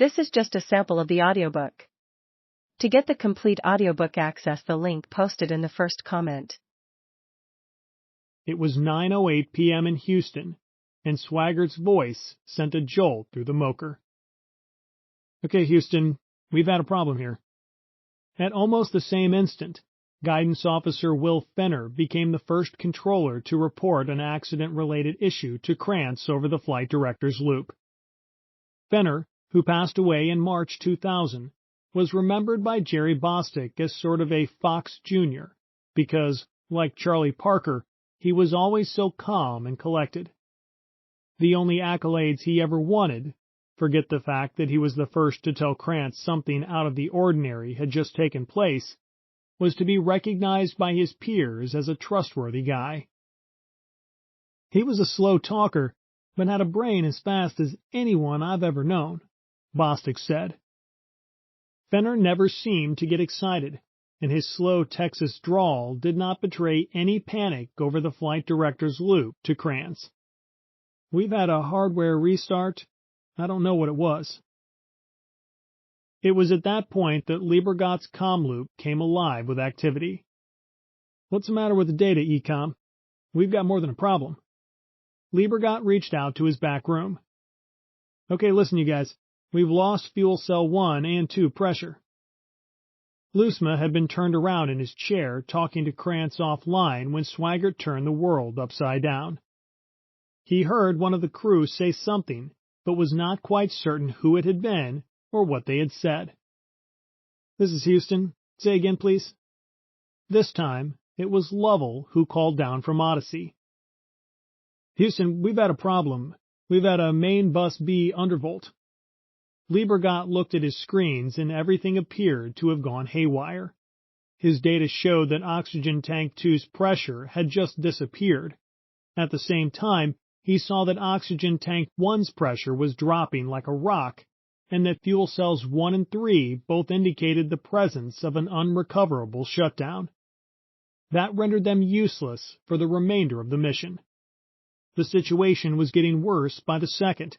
This is just a sample of the audiobook. To get the complete audiobook, access the link posted in the first comment. It was 9:08 p.m. in Houston, and Swaggart's voice sent a jolt through the moker. Okay, Houston, we've had a problem here. At almost the same instant, Guidance Officer Will Fenner became the first controller to report an accident-related issue to Krantz over the flight director's loop. Fenner, who passed away in March 2000, was remembered by Jerry Bostick as sort of a Fox Jr. because, like Charlie Parker, he was always so calm and collected. The only accolades he ever wanted, forget the fact that he was the first to tell Krantz something out of the ordinary had just taken place, was to be recognized by his peers as a trustworthy guy. He was a slow talker, but had a brain as fast as anyone I've ever known, Bostick said. Fenner never seemed to get excited, and his slow Texas drawl did not betray any panic over the flight director's loop to Krantz. We've had a hardware restart. I don't know what it was. It was at that point that Liebergott's comm loop came alive with activity. What's the matter with the data, Ecom? We've got more than a problem. Liebergott reached out to his back room. Okay, listen, you guys. We've lost fuel cell 1 and 2 pressure. Loosma had been turned around in his chair talking to Krantz offline when Swaggart turned the world upside down. He heard one of the crew say something, but was not quite certain who it had been or what they had said. This is Houston. Say again, please. This time, it was Lovell who called down from Odyssey. Houston, we've had a problem. We've had a main bus B undervolt. Liebergott looked at his screens and everything appeared to have gone haywire. His data showed that oxygen tank 2's pressure had just disappeared. At the same time, he saw that oxygen tank 1's pressure was dropping like a rock, and that fuel cells 1 and 3 both indicated the presence of an unrecoverable shutdown. That rendered them useless for the remainder of the mission. The situation was getting worse by the second.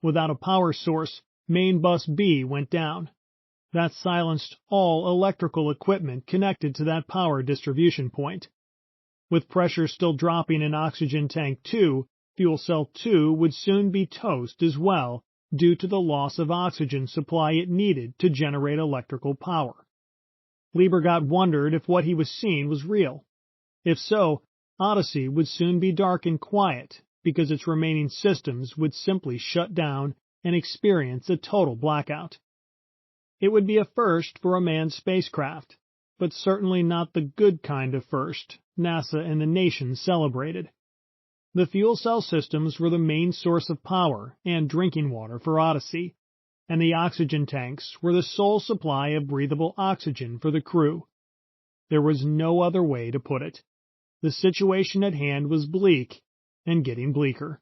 Without a power source, main bus B went down. That silenced all electrical equipment connected to that power distribution point. With pressure still dropping in oxygen tank 2, fuel cell 2 would soon be toast as well due to the loss of oxygen supply it needed to generate electrical power. Liebergott wondered if what he was seeing was real. If so, Odyssey would soon be dark and quiet because its remaining systems would simply shut down and experience a total blackout. It would be a first for a manned spacecraft, but certainly not the good kind of first NASA and the nation celebrated. The fuel cell systems were the main source of power and drinking water for Odyssey, and the oxygen tanks were the sole supply of breathable oxygen for the crew. There was no other way to put it. The situation at hand was bleak and getting bleaker.